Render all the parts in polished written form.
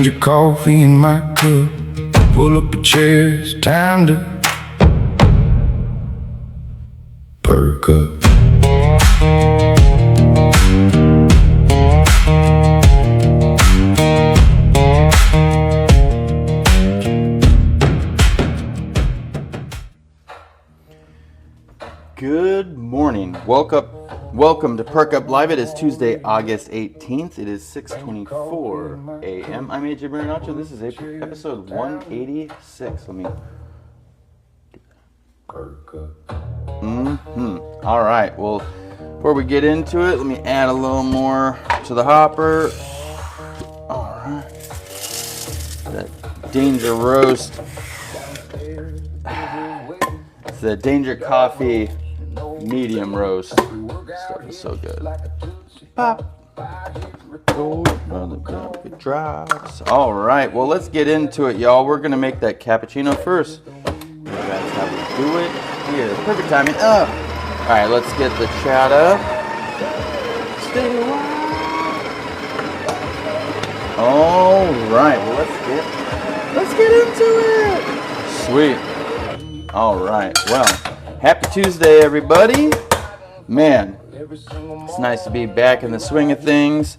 Danger coffee in my cup. Pull up a chair, it's time to perk up. Good morning. Welcome to Perk Up Live. It is Tuesday, August 18th. It is 6:24 a.m. I'm AJ Marinacho. This is episode 186. Let me Perk up. All right. Well, before we get into it, let me add a little more to the hopper. All right. That Danger Roast. It's the Danger Coffee medium roast. Stuff is so good. Pop. Drops. All right. Well, let's get into it, y'all. We're gonna make that cappuccino first. That's how we do it here. Perfect timing. Up. All right. Let's get the chat up. Stay a while. All right. Well, let's get into it. Sweet. All right. Well, happy Tuesday, everybody. Man, it's nice to be back in the swing of things.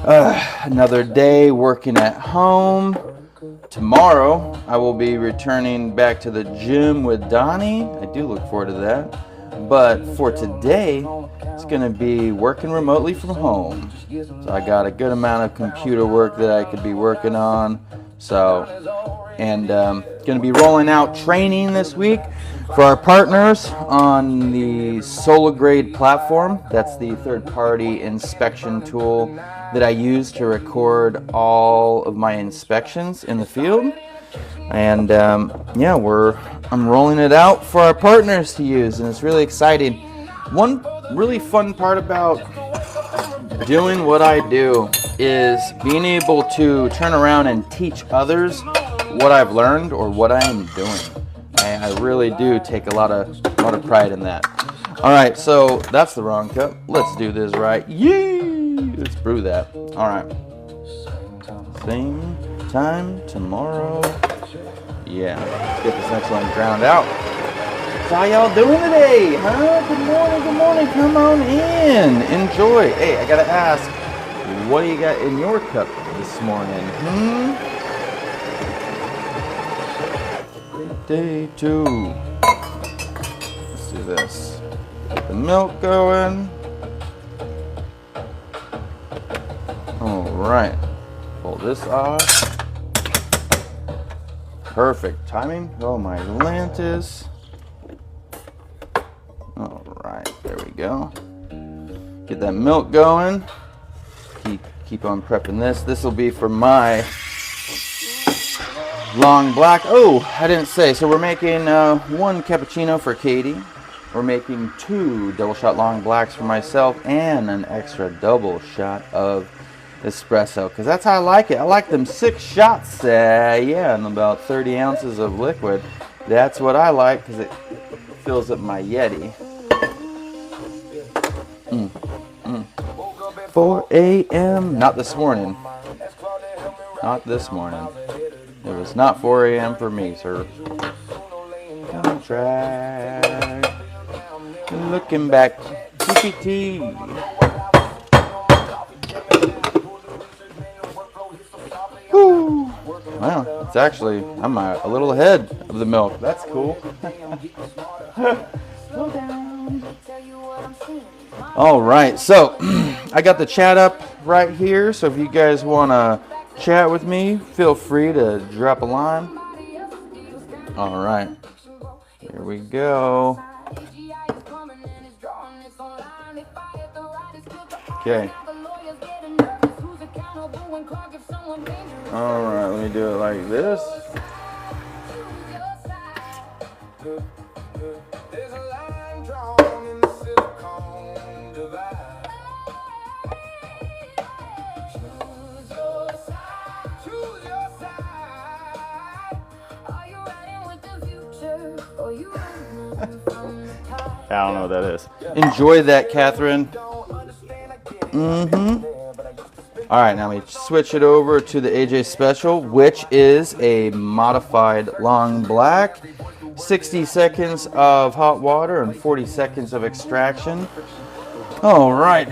Another day working at home. Tomorrow, I will be returning back to the gym with Donnie. I do look forward to that. But for today, it's going to be working remotely from home. So I got a good amount of computer work that I could be working on. And going to be rolling out training this week for our partners on the SolarGrade platform. That's the third-party inspection tool that I use to record all of my inspections in the field. And I'm rolling it out for our partners to use, and it's really exciting. One really fun part about doing what I do is being able to turn around and teach others what I've learned or what I am doing. I really do take a lot of pride in that. All right, so that's the wrong cup. Let's do this right. Yay! Let's brew that. All right. Same time tomorrow. Yeah. Let's get this next one ground out. So how y'all doing today? Huh? Good morning. Come on in. Enjoy. Hey, I gotta ask, what do you got in your cup this morning? Day 2. Let's do this. Get the milk going. Alright. Pull this off. Perfect timing. Oh my Atlantis. Alright, there we go. Get that milk going. Keep on prepping this. This will be for my long black. Oh, I didn't say. So we're making one cappuccino for Katie. We're making 2 double shot long blacks for myself and an extra double shot of espresso, because that's how I like it. I like them 6 shots, and about 30 ounces of liquid. That's what I like, because it fills up my Yeti. 4 a.m. Not this morning. Not this morning. It was not 4 a.m. for me, sir. Contract. Looking back. TPT. Woo. Well, it's actually, I'm a little ahead of the milk. That's cool. Slow down. All right, so I got the chat up right here. So if you guys want to chat with me, feel free to drop a line. All right, here we go. Okay. All right, let me do it like this. I don't know what that is. Enjoy that, Catherine. Alright, now we switch it over to the AJ Special, which is a modified long black. 60 seconds of hot water and 40 seconds of extraction. Alright,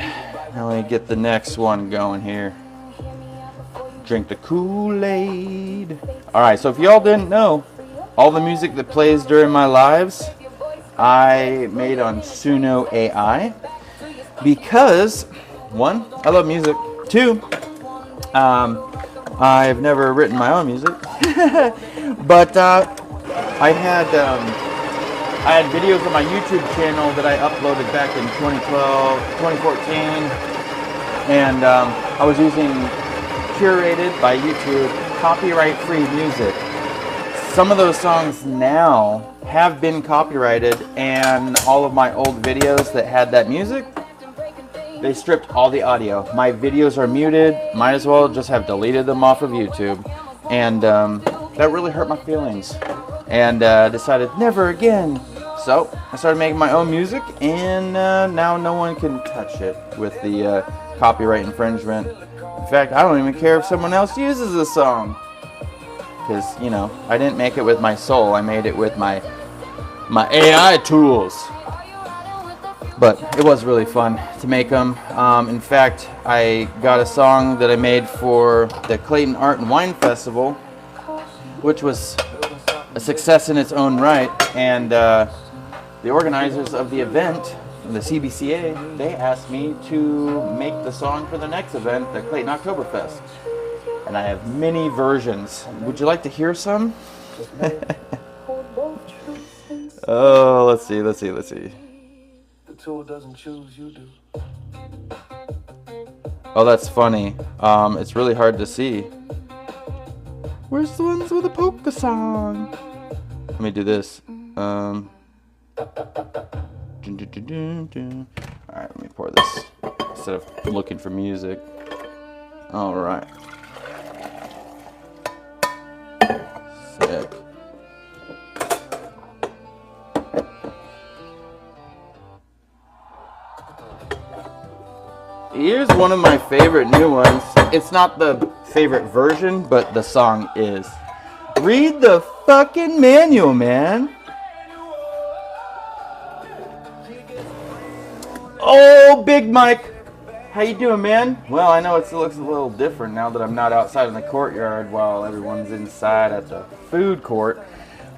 now we get the next one going here. Drink the Kool-Aid. Alright, so if y'all didn't know, all the music that plays during my lives, I made on Suno AI. Because, one, I love music. Two, I've never written my own music. But I had videos on my YouTube channel that I uploaded back in 2012, 2014. And I was using curated by YouTube copyright-free music. Some of those songs now have been copyrighted, and all of my old videos that had that music, they stripped all the audio. My videos are muted. Might as well just have deleted them off of YouTube. And that really hurt my feelings. And decided never again. So I started making my own music, and now no one can touch it with the copyright infringement. In fact, I don't even care if someone else uses the song. Because, you know, I didn't make it with my soul. I made it with my AI tools. But it was really fun to make them. In fact, I got a song that I made for the Clayton Art and Wine Festival, which was a success in its own right. And the organizers of the event, the CBCA, they asked me to make the song for the next event, the Clayton Oktoberfest. And I have many versions. Would you like to hear some? Oh, let's see. Doesn't choose, you do. Oh, that's funny. It's really hard to see. Where's the ones with the polka song? Let me do this. Alright, let me pour this instead of looking for music. Alright. Sick. Here's one of my favorite new ones. It's not the favorite version, but the song is. Read the fucking manual, man. Oh, Big Mike. How you doing, man? Well, I know it looks a little different now that I'm not outside in the courtyard while everyone's inside at the food court.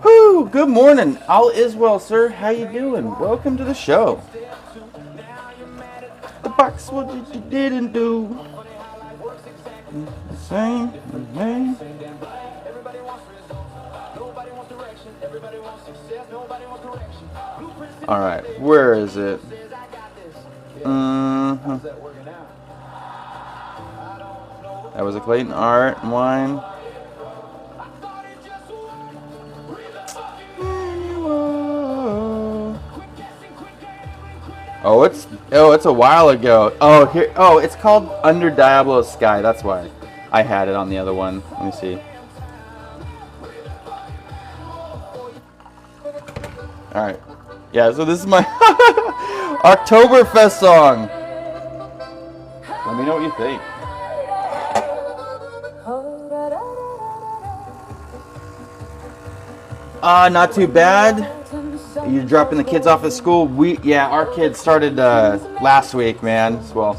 Whoo, good morning. All is well, sir. How you doing? Welcome to the show. The box, what you didn't do. The same, man. Alright, where is it? That was a Clayton Art and Wine. Oh, it's a while ago. Oh, here. Oh, it's called Under Diablo's Sky. That's why I had it on the other one. Let me see. All right. Yeah. So this is my Oktoberfest song. Let me know what you think. Not too bad. You're dropping the kids off at school. Our kids started last week, man. Well,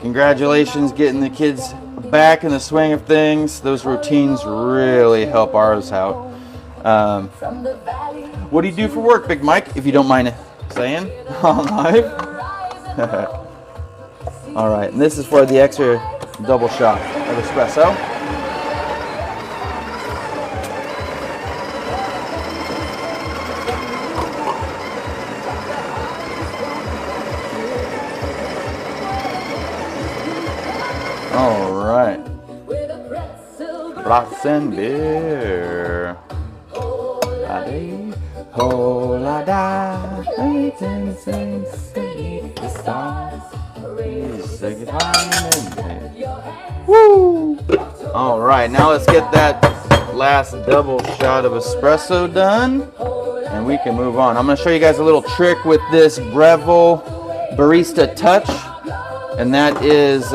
congratulations getting the kids back in the swing of things. Those routines really help ours out. What do you do for work, Big Mike, if you don't mind saying on live? All right, and this is for the extra double shot of espresso. All right. Rocks and beer. Woo! All right, now let's get that last double shot of espresso done, and we can move on. I'm going to show you guys a little trick with this Breville Barista Touch, and that is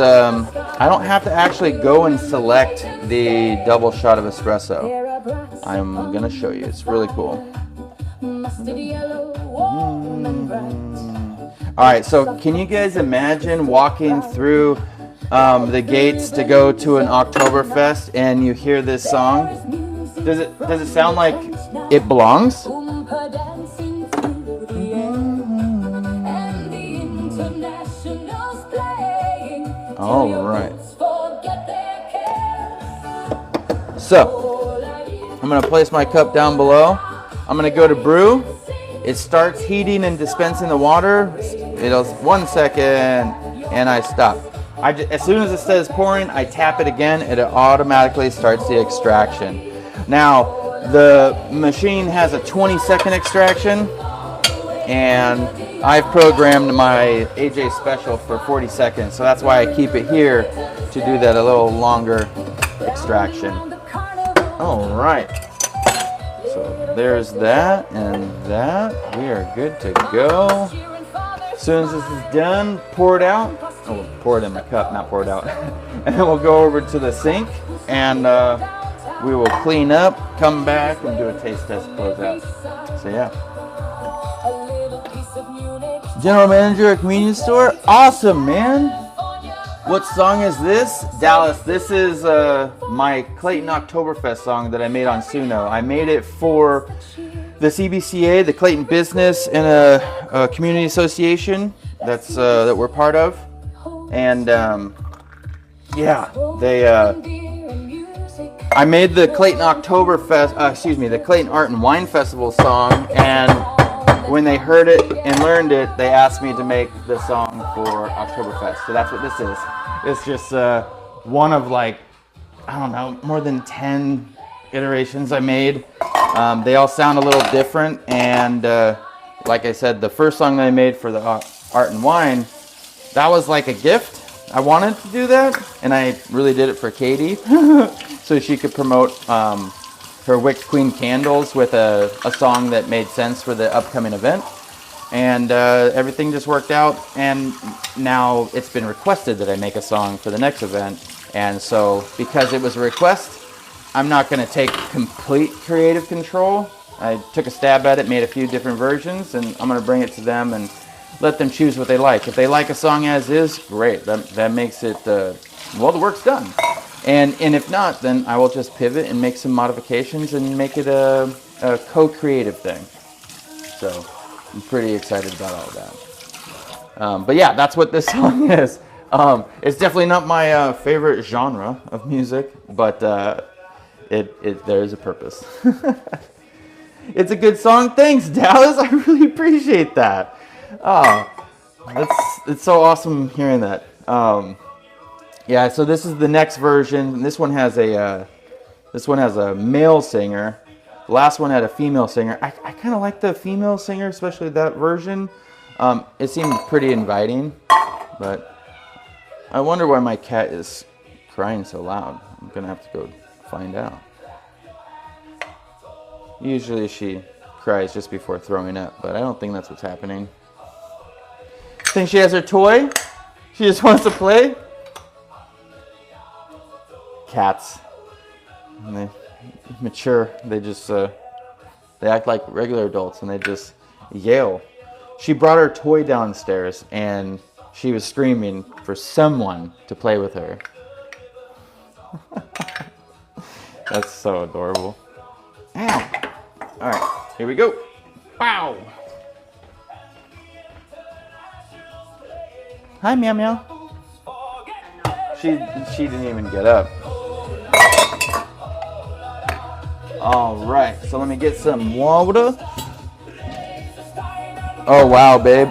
I don't have to actually go and select the double shot of espresso. I'm gonna show you. It's really cool. All right, so can you guys imagine walking through the gates to go to an Oktoberfest and you hear this song? Does it sound like it belongs? All right. So, I'm going to place my cup down below. I'm going to go to brew. It starts heating and dispensing the water. It'll 1 second, and I stop. As soon as it says pouring, I tap it again, and it automatically starts the extraction. Now, the machine has a 20-second extraction, and I've programmed my AJ Special for 40 seconds, so that's why I keep it here to do that a little longer extraction. All right, so there's that and that. We are good to go. As soon as this is done, pour it out. Oh, pour it in my cup, not pour it out. And then we'll go over to the sink, and we will clean up, come back, and do a taste test, close out. So yeah. General manager at convenience store? Awesome, man. What song is this? Dallas, this is my Clayton Oktoberfest song that I made on Suno. I made it for the CBCA, the Clayton Business and a Community Association that we're part of. And yeah, I made the Clayton the Clayton Art and Wine Festival song, and when they heard it and learned it, they asked me to make the song for Oktoberfest. So that's what this is. It's just one of, like, I don't know, more than 10 iterations I made. They all sound a little different, and like I said, the first song that I made for the Art and Wine, that was like a gift. I wanted to do that, and I really did it for Katie so she could promote her Wicked Queen candles with a song that made sense for the upcoming event. And everything just worked out, and now it's been requested that I make a song for the next event. And so because it was a request, I'm not going to take complete creative control. I took a stab at it, made a few different versions, and I'm going to bring it to them and let them choose what they like. If they like a song as is, great. That makes it, well, the work's done. And if not, then I will just pivot and make some modifications and make it a co-creative thing. So I'm pretty excited about all that. But yeah, that's what this song is. It's definitely not my favorite genre of music, but there is a purpose. It's a good song. Thanks, Dallas. I really appreciate that. Oh, it's so awesome hearing that. Yeah, so this is the next version. This one has a male singer. The last one had a female singer. I kind of like the female singer, especially that version. It seemed pretty inviting, but I wonder why my cat is crying so loud. I'm gonna have to go find out. Usually she cries just before throwing up, but I don't think that's what's happening. Think she has her toy? She just wants to play? Cats. When they mature, they just they act like regular adults, and they just yell. She brought her toy downstairs, and she was screaming for someone to play with her. That's so adorable. Ow. All right, here we go. Wow. Hi, meow meow. She didn't even get up. All right, so let me get some water. Oh wow, babe,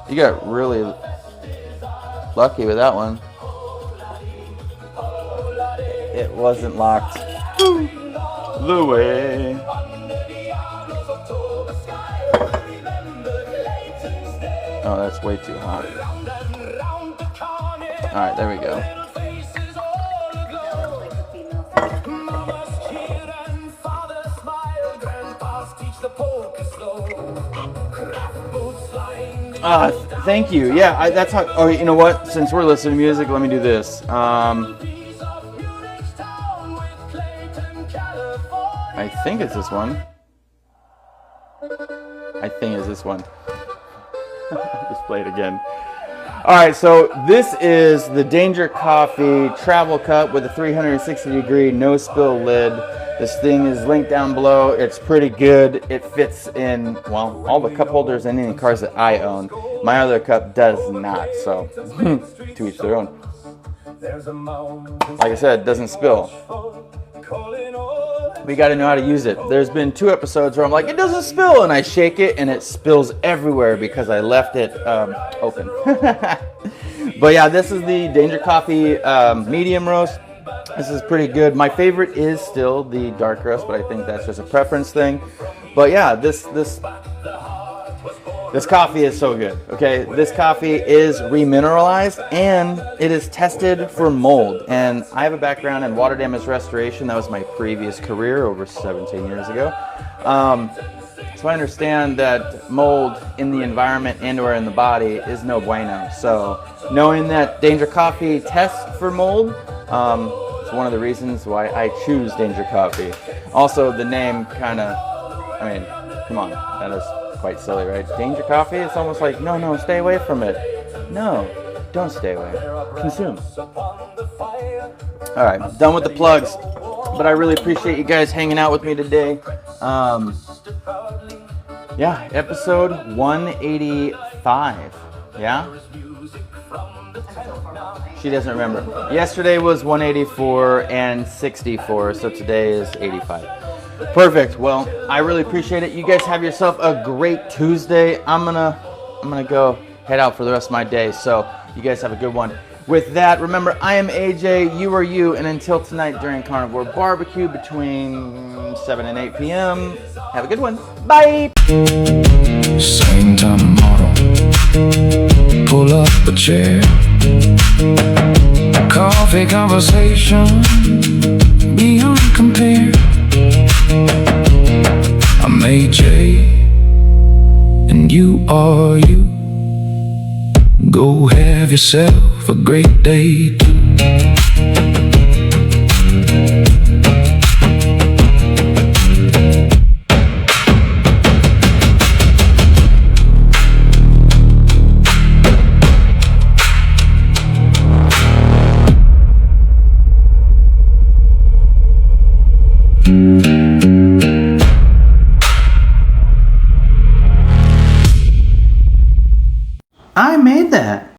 you got really lucky with that one. It wasn't locked. The way. Oh, that's way too hot. All right, there we go. Thank you. Yeah, that's how. Oh, you know what? Since we're listening to music, let me do this. I think it's this one. Just play it again. All right, so this is the Danger Coffee Travel Cup with a 360-degree no-spill lid. This thing is linked down below. It's pretty good. It fits in, well, all the cup holders in any cars that I own. My other cup does not, so to each their own. Like I said, it doesn't spill. We got to know how to use it. There's been 2 episodes where I'm like, it doesn't spill, and I shake it and it spills everywhere because I left it open. But yeah, this is the Danger Coffee medium roast. This is pretty good. My favorite is still the dark roast, but I think that's just a preference thing. But yeah, this coffee is so good. Okay, this coffee is remineralized and it is tested for mold. And I have a background in water damage restoration. That was my previous career over 17 years ago. So I understand that mold in the environment and or in the body is no bueno. So knowing that Danger Coffee tests for mold, it's one of the reasons why I choose Danger Coffee. Also, the name kind of, I mean, come on, that is quite silly, right? Danger Coffee? It's almost like, no, stay away from it. No, don't stay away. Consume. All right, done with the plugs. But I really appreciate you guys hanging out with me today. Yeah, episode 185. Yeah? She doesn't remember. Yesterday was 184 and 64, so today is 85. Perfect. Well, I really appreciate it. You guys have yourself a great Tuesday. I'm gonna go head out for the rest of my day. So you guys have a good one. With that, remember, I am AJ, you are you, and until tonight during Carnivore Barbecue between 7 and 8 p.m., have a good one. Bye! Same time tomorrow. Pull up a chair. Coffee conversation beyond compare. I'm AJ, and you are you. Go have yourself a great day too. I made that.